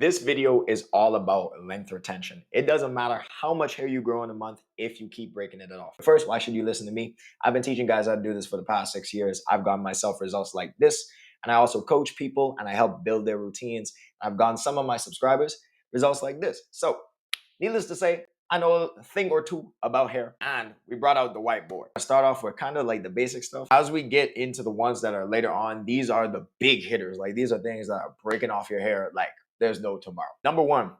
This video is all about length retention. It doesn't matter how much hair you grow in a month if you keep breaking it off. First, why should you listen to me? I've been teaching guys how to do this for the past 6 years. I've gotten myself results like this, and I also coach people and I help build their routines. I've gotten some of my subscribers results like this. So, needless to say, I know a thing or two about hair, and we brought out the whiteboard. I start off with kind of like the basic stuff. As we get into the ones that are later on, these are the big hitters. Like these are things that are breaking off your hair like there's no tomorrow. Number one,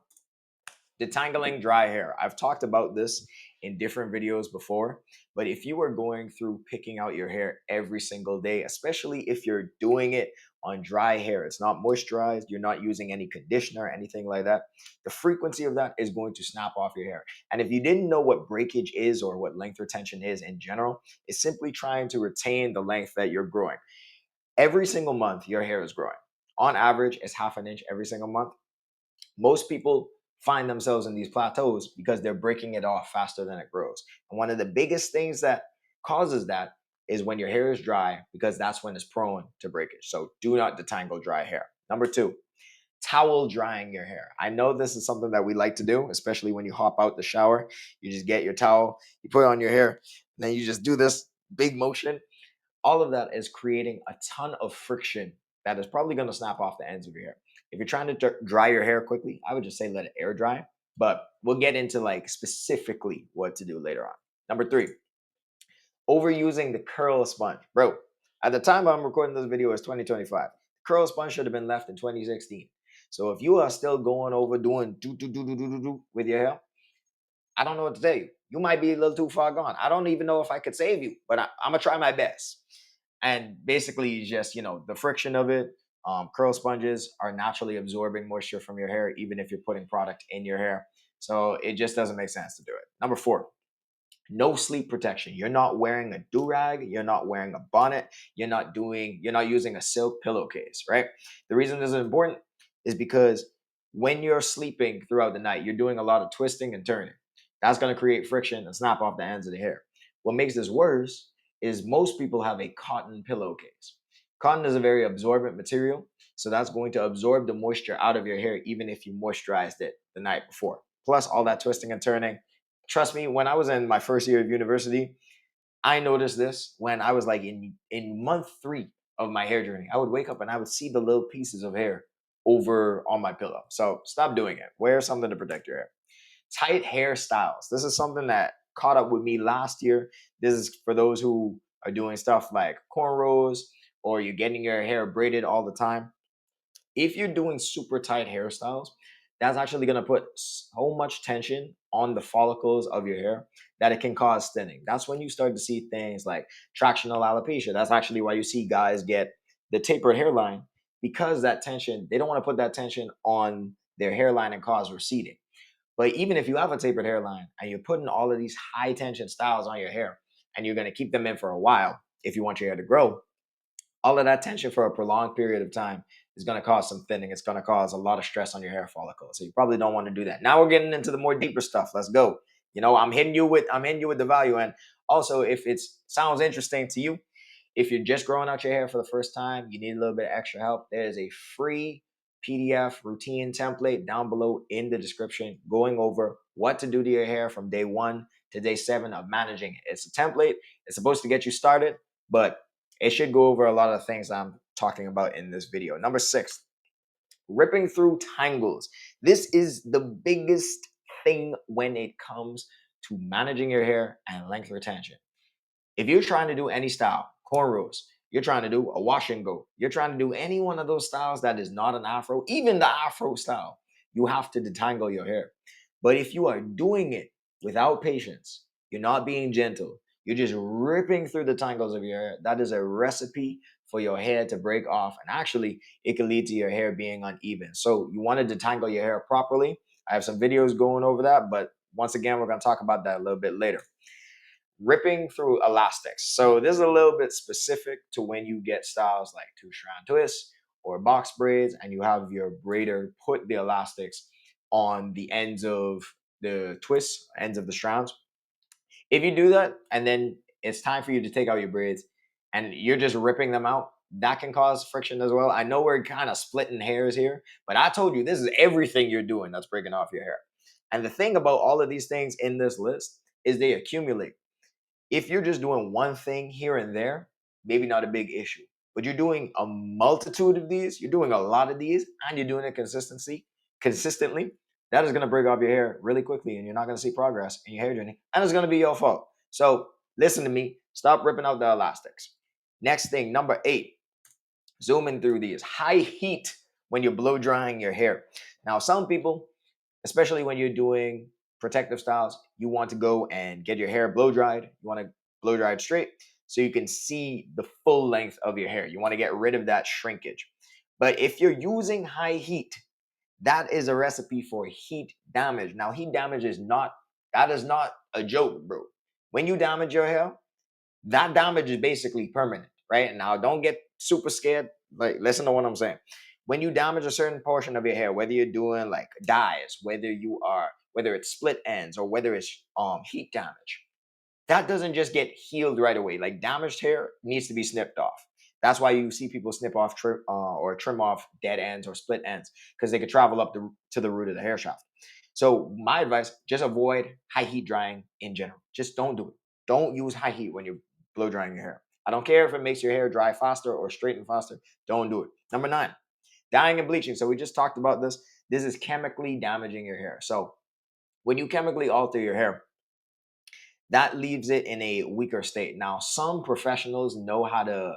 detangling dry hair. I've talked about this in different videos before, but if you are going through picking out your hair every single day, especially if you're doing it on dry hair, it's not moisturized, you're not using any conditioner, anything like that, the frequency of that is going to snap off your hair. And if you didn't know what breakage is or what length retention is in general, it's simply trying to retain the length that you're growing. Every single month, your hair is growing. On average, it's half an inch every single month. Most people find themselves in these plateaus because they're breaking it off faster than it grows. And one of the biggest things that causes that is when your hair is dry, because that's when it's prone to breakage. So do not detangle dry hair. Number two, towel drying your hair. I know this is something that we like to do, especially when you hop out the shower. You just get your towel, you put it on your hair, and then you just do this big motion. All of that is creating a ton of friction that is probably going to snap off the ends of your hair. If you're trying to dry your hair quickly, I would just say let it air dry, but we'll get into like specifically what to do later on. Number three, overusing the curl sponge. Bro, at the time I'm recording this video is 2025. Curl sponge should have been left in 2016. So if you are still going over doing do with your hair, I don't know what to tell you. You might be a little too far gone. I don't even know if I could save you, but I'm gonna try my best. And basically, just the friction of it. Curl sponges are naturally absorbing moisture from your hair, even if you're putting product in your hair. So it just doesn't make sense to do it. Number four, no sleep protection. You're not wearing a do-rag, you're not wearing a bonnet, you're not using a silk pillowcase, right? The reason this is important is because when you're sleeping throughout the night, you're doing a lot of twisting and turning. That's going to create friction and snap off the ends of the hair. What makes this worse is most people have a cotton pillowcase. Cotton is a very absorbent material, so that's going to absorb the moisture out of your hair even if you moisturized it the night before. Plus all that twisting and turning. Trust me, when I was in my first year of university, I noticed this when I was like in month 3 of my hair journey. I would wake up and I would see the little pieces of hair over on my pillow. So stop doing it. Wear something to protect your hair. Tight hairstyles. This is something that caught up with me last year. This is for those who are doing stuff like cornrows or you're getting your hair braided all the time. If you're doing super tight hairstyles, that's actually going to put so much tension on the follicles of your hair that it can cause thinning. That's when you start to see things like tractional alopecia. That's actually why you see guys get the tapered hairline, because that tension, they don't want to put that tension on their hairline and cause receding. But even if you have a tapered hairline and you're putting all of these high tension styles on your hair and you're going to keep them in for a while if you want your hair to grow, all of that tension for a prolonged period of time is going to cause some thinning. It's going to cause a lot of stress on your hair follicles. So you probably don't want to do that. Now we're getting into the more deeper stuff. Let's go. I'm hitting you with the value. And also, if it sounds interesting to you, if you're just growing out your hair for the first time, you need a little bit of extra help, there is a free PDF routine template down below in the description going over what to do to your hair from day 1 to day 7 of managing it. It's a template. It's supposed to get you started, but it should go over a lot of things I'm talking about in this video. Number 6, ripping through tangles. This is the biggest thing when it comes to managing your hair and length retention. If you're trying to do any style, cornrows, you're trying to do a wash and go, you're trying to do any one of those styles that is not an afro, even the afro style, you have to detangle your hair. But if you are doing it without patience, you're not being gentle, you're just ripping through the tangles of your hair, that is a recipe for your hair to break off. And actually, it can lead to your hair being uneven. So you want to detangle your hair properly. I have some videos going over that, but once again, we're going to talk about that a little bit later. Ripping through elastics. So this is a little bit specific to when you get styles like 2-strand twists or box braids and you have your braider put the elastics on the ends of the twists, ends of the strands. If you do that and then it's time for you to take out your braids and you're just ripping them out, that can cause friction as well. I know we're kind of splitting hairs here, but I told you this is everything you're doing that's breaking off your hair. And the thing about all of these things in this list is they accumulate. If you're just doing one thing here and there, maybe not a big issue. But you're doing a multitude of these, you're doing a lot of these, and you're doing it consistently, that is gonna break off your hair really quickly, and you're not gonna see progress in your hair journey, and it's gonna be your fault. So listen to me, stop ripping out the elastics. Next thing, number 8, zooming through these. High heat when you're blow drying your hair. Now, some people, especially when you're doing protective styles, you want to go and get your hair blow dried. You want to blow dry it straight so you can see the full length of your hair. You want to get rid of that shrinkage. But if you're using high heat, that is a recipe for heat damage. Now, heat damage is not, that is not a joke, bro. When you damage your hair, that damage is basically permanent, right? Now, don't get super scared. Like, listen to what I'm saying. When you damage a certain portion of your hair, whether you're doing like dyes, whether it's split ends or whether it's heat damage, that doesn't just get healed right away. Like damaged hair needs to be snipped off. That's why you see people snip off or trim off dead ends or split ends because they could travel up to the root of the hair shaft. So my advice: just avoid high heat drying in general. Just don't do it. Don't use high heat when you're blow drying your hair. I don't care if it makes your hair dry faster or straighten faster. Don't do it. Number 9, dyeing and bleaching. So we just talked about this. This is chemically damaging your hair. So when you chemically alter your hair, that leaves it in a weaker state. Now, some professionals know how to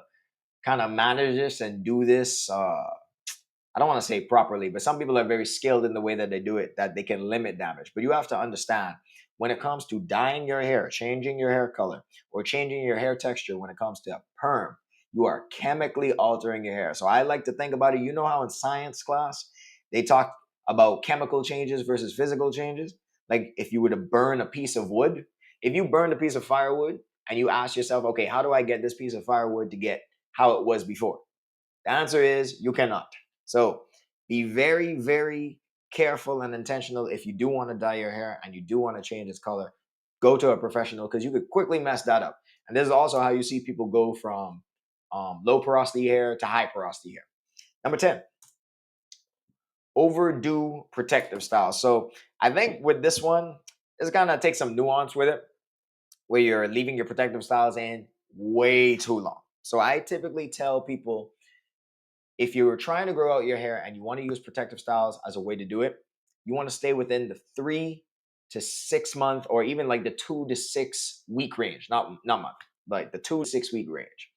kind of manage this and do this. I don't want to say properly, but some people are very skilled in the way that they do it, that they can limit damage. But you have to understand when it comes to dyeing your hair, changing your hair color, or changing your hair texture when it comes to perm, you are chemically altering your hair. So I like to think about it. You know how in science class they talk about chemical changes versus physical changes? Like if you were to burn a piece of wood, if you burned a piece of firewood and you ask yourself, okay, how do I get this piece of firewood to get how it was before? The answer is you cannot. So be very, very careful and intentional. If you do want to dye your hair and you do want to change its color, go to a professional because you could quickly mess that up. And this is also how you see people go from low porosity hair to high porosity hair. Number 10, overdo protective styles. So I think with this one, it's gonna take some nuance with it where you're leaving your protective styles in way too long. So I typically tell people if you're trying to grow out your hair and you want to use protective styles as a way to do it, you want to stay within the 3 to 6 month or even like the 2 to 6 week range, not month, like the 2 to 6 week range.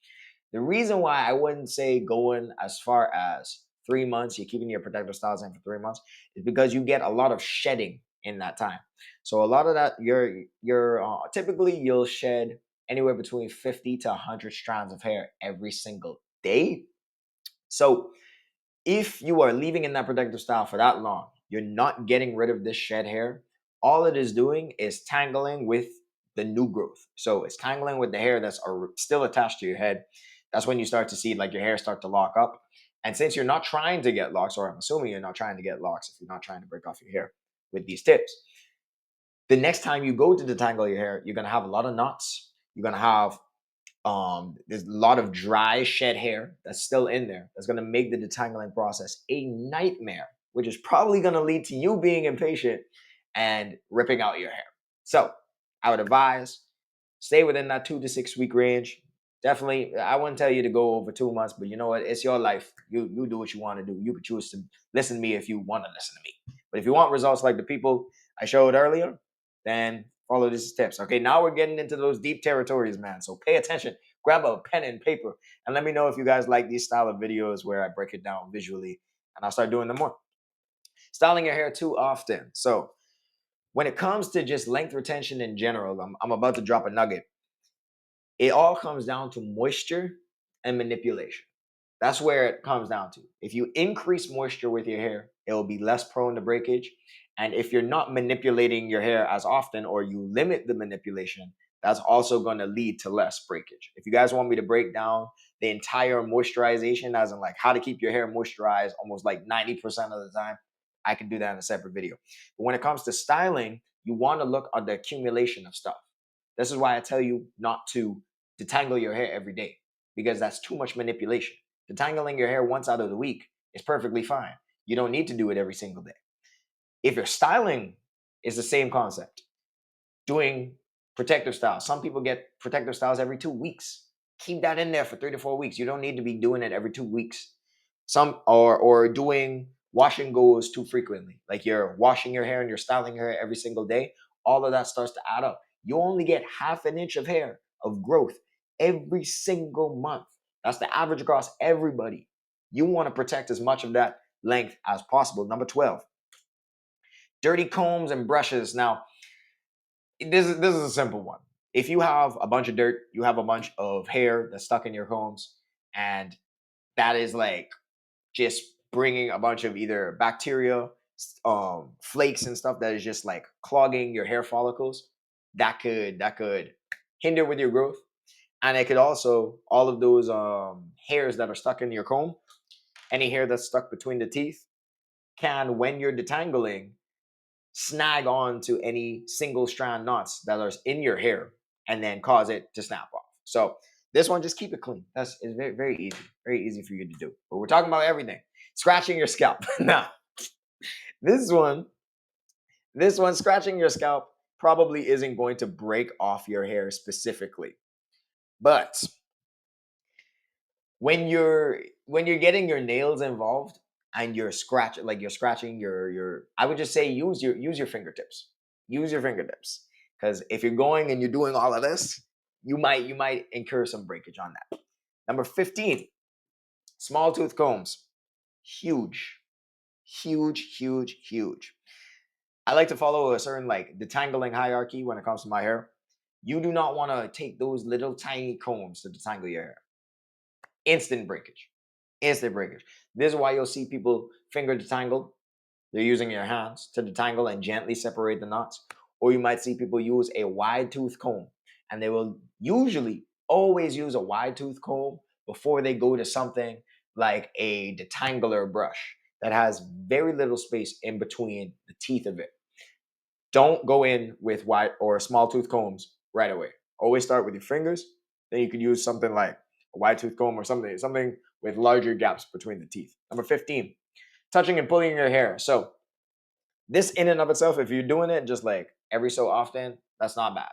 The reason why I wouldn't say going as far as 3 months, you're keeping your protective styles in for 3 months, is because you get a lot of shedding in that time. So a lot of that, typically you'll shed anywhere between 50 to 100 strands of hair every single day. So if you are leaving in that protective style for that long, you're not getting rid of this shed hair. All it is doing is tangling with the new growth. So it's tangling with the hair that's still attached to your head. That's when you start to see like your hair start to lock up. And since you're not trying to get locks, or I'm assuming you're not trying to get locks if you're not trying to break off your hair with these tips, the next time you go to detangle your hair, you're gonna have a lot of knots. You're gonna have there's a lot of dry shed hair that's still in there that's going to make the detangling process a nightmare, which is probably going to lead to you being impatient and ripping out your hair. So I would advise stay within that 2 to 6 week range. Definitely, I wouldn't tell you to go over 2 months, but you know what? It's your life. You do what you want to do. You could choose to listen to me if you want to listen to me. But if you want results like the people I showed earlier, then follow these tips. Okay, now we're getting into those deep territories, man. So pay attention. Grab a pen and paper and let me know if you guys like these style of videos where I break it down visually, and I'll start doing them more. Styling your hair too often. So when it comes to just length retention in general, I'm about to drop a nugget. It all comes down to moisture and manipulation. That's where it comes down to. If you increase moisture with your hair, it will be less prone to breakage. And if you're not manipulating your hair as often or you limit the manipulation, that's also going to lead to less breakage. If you guys want me to break down the entire moisturization, as in like how to keep your hair moisturized almost like 90% of the time, I can do that in a separate video. But when it comes to styling, you want to look at the accumulation of stuff. This is why I tell you not to detangle your hair every day because that's too much manipulation. Detangling your hair once out of the week is perfectly fine. You don't need to do it every single day. If you're styling, is the same concept. Doing protective styles. Some people get protective styles every 2 weeks. Keep that in there for 3 to 4 weeks. You don't need to be doing it every 2 weeks. Some or doing wash and goes too frequently. Like you're washing your hair and you're styling your hair every single day. All of that starts to add up. You only get half an inch of hair of growth every single month. That's the average across everybody. You want to protect as much of that length as possible. Number 12, dirty combs and brushes. Now, this is a simple one. If you have a bunch of dirt, you have a bunch of hair that's stuck in your combs, and that is like just bringing a bunch of either bacteria, flakes and stuff that is just like clogging your hair follicles. That could hinder with your growth, and it could also all of those hairs that are stuck in your comb, any hair that's stuck between the teeth, can when you're detangling snag on to any single strand knots that are in your hair and then cause it to snap off. So this one, just keep it clean. That's is very easy for you to do. But we're talking about everything. Scratching your scalp. Now, this one, scratching your scalp probably isn't going to break off your hair specifically. But when you're getting your nails involved and you're scratching your I would just say use your fingertips. Use your fingertips. Because if you're going and you're doing all of this, you might incur some breakage on that. Number 15, small tooth combs. Huge, huge, huge, huge. I like to follow a certain like detangling hierarchy when it comes to my hair. You do not want to take those little tiny combs to detangle your hair. Instant breakage. Instant breakage. This is why you'll see people finger detangle. They're using their hands to detangle and gently separate the knots. Or you might see people use a wide tooth comb, and they will usually always use a wide tooth comb before they go to something like a detangler brush that has very little space in between the teeth of it. Don't go in with wide or small tooth combs right away. Always start with your fingers. Then you could use something like a wide tooth comb or something with larger gaps between the teeth. Number 15, touching and pulling your hair. So this in and of itself, if you're doing it just like every so often, that's not bad.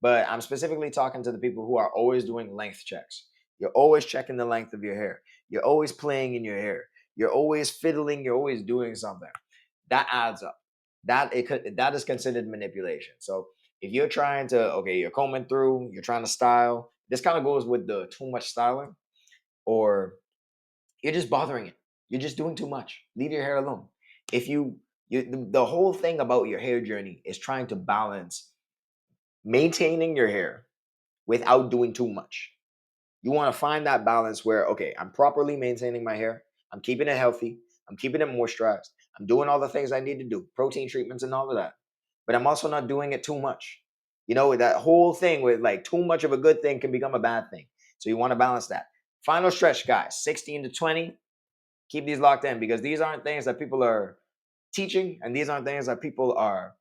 But I'm specifically talking to the people who are always doing length checks. You're always checking the length of your hair. You're always playing in your hair. You're always fiddling. You're always doing something. That adds up. That is considered manipulation. So if you're trying to you're combing through, you're trying to style. This kind of goes with the too much styling, or you're just bothering it. You're just doing too much. Leave your hair alone. If the whole thing about your hair journey is trying to balance maintaining your hair without doing too much. You want to find that balance where, okay, I'm properly maintaining my hair, I'm keeping it healthy, I'm keeping it moisturized, I'm doing all the things I need to do, protein treatments and all of that. But I'm also not doing it too much. That whole thing with like too much of a good thing can become a bad thing. So you want to balance that. Final stretch, guys, 16 to 20. Keep these locked in because these aren't things that people are teaching and these aren't things that people are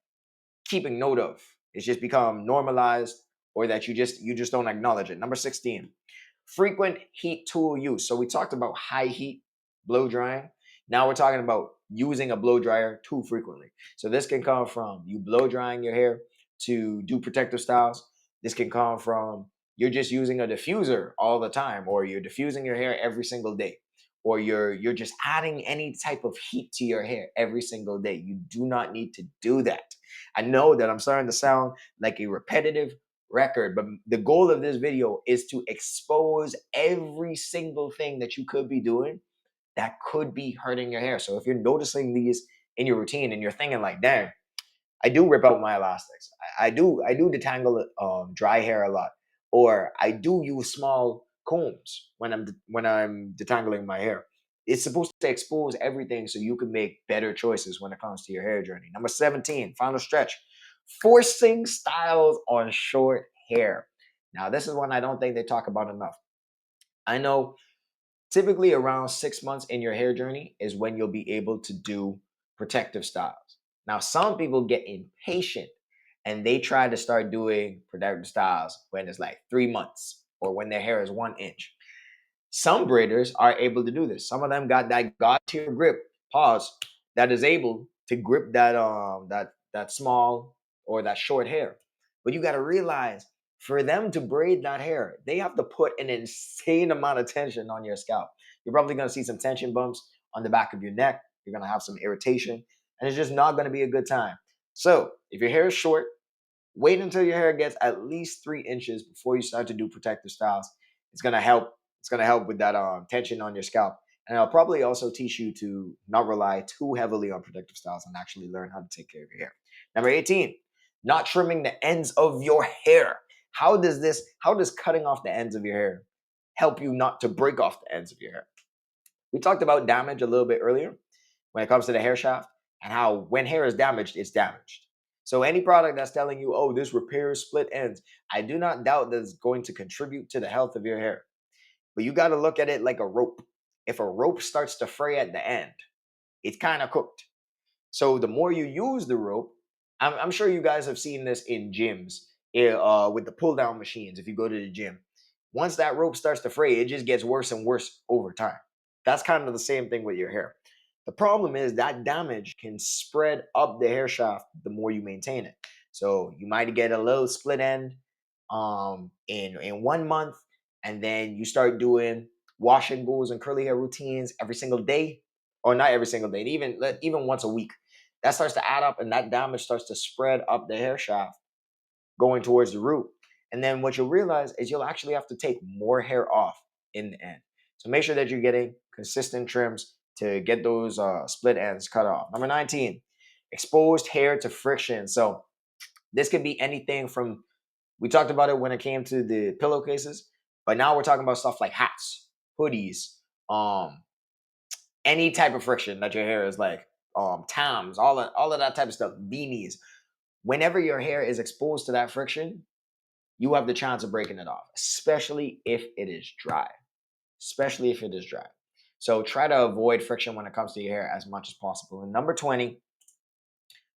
keeping note of. It's just become normalized or that you just don't acknowledge it. Number 16, frequent heat tool use. So we talked about high heat blow drying. Now we're talking about using a blow dryer too frequently. So this can come from you blow drying your hair to do protective styles. This can come from you're just using a diffuser all the time, or you're diffusing your hair every single day, or you're just adding any type of heat to your hair every single day. You do not need to do that. I know that I'm starting to sound like a repetitive record, but the goal of this video is to expose every single thing that you could be doing that could be hurting your hair. So if you're noticing these in your routine and you're thinking like, damn, I do rip out my elastics. I do detangle dry hair a lot, or I do use small combs when I'm detangling my hair. It's supposed to expose everything so you can make better choices when it comes to your hair journey. Number 17, final stretch, forcing styles on short hair. Now this is one I don't think they talk about enough. I know typically around 6 months in your hair journey is when you'll be able to do protective styles. Now, some people get impatient and they try to start doing protective styles when it's like 3 months or when their hair is 1 inch. Some braiders are able to do this. Some of them got that god tier grip, pause, that is able to grip that small or that short hair. But you got to realize, for them to braid that hair, they have to put an insane amount of tension on your scalp. You're probably going to see some tension bumps on the back of your neck. You're going to have some irritation, and it's just not going to be a good time. So if your hair is short, wait until your hair gets at least 3 inches before you start to do protective styles. It's gonna help. It's gonna help with that tension on your scalp, and it'll probably also teach you to not rely too heavily on protective styles and actually learn how to take care of your hair. Number 18, not trimming the ends of your hair. How does cutting off the ends of your hair help you not to break off the ends of your hair? We talked about damage a little bit earlier when it comes to the hair shaft, and how when hair is damaged, it's damaged. So any product that's telling you, oh, this repairs split ends, I do not doubt that it's going to contribute to the health of your hair. But you got to look at it like a rope. If a rope starts to fray at the end, it's kind of cooked. So the more you use the rope, I'm sure you guys have seen this in gyms with the pull down machines. If you go to the gym, once that rope starts to fray, it just gets worse and worse over time. That's kind of the same thing with your hair. The problem is that damage can spread up the hair shaft the more you maintain it. So you might get a little split end in 1 month, and then you start doing wash and goes and curly hair routines every single day, or not every single day, even once a week. That starts to add up, and that damage starts to spread up the hair shaft going towards the root. And then what you'll realize is you'll actually have to take more hair off in the end. So make sure that you're getting consistent trims to get those split ends cut off. Number 19, exposed hair to friction. So this could be anything from, we talked about it when it came to the pillowcases, but now we're talking about stuff like hats, hoodies, any type of friction that your hair is like, Tams, all of that type of stuff, beanies. Whenever your hair is exposed to that friction, you have the chance of breaking it off, especially if it is dry. Especially if it is dry. So try to avoid friction when it comes to your hair as much as possible. And number 20,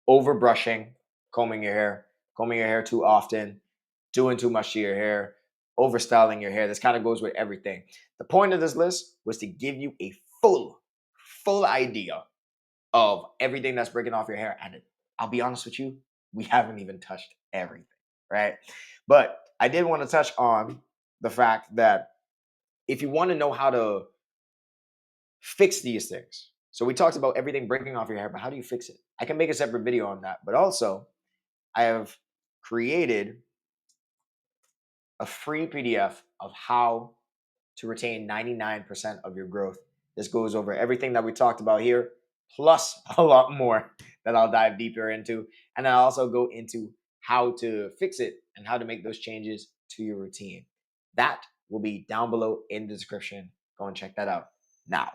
overbrushing, combing your hair too often, doing too much to your hair, overstyling your hair. This kind of goes with everything. The point of this list was to give you a full idea of everything that's breaking off your hair. And I'll be honest with you, we haven't even touched everything, right? But I did want to touch on the fact that if you want to know how to fix these things, so we talked about everything breaking off your hair, but how do you fix it? I can make a separate video on that. But also, I have created a free PDF of how to retain 99% of your growth. This goes over everything that we talked about here, plus a lot more that I'll dive deeper into. And I'll also go into how to fix it and how to make those changes to your routine. That will be down below in the description. Go and check that out now.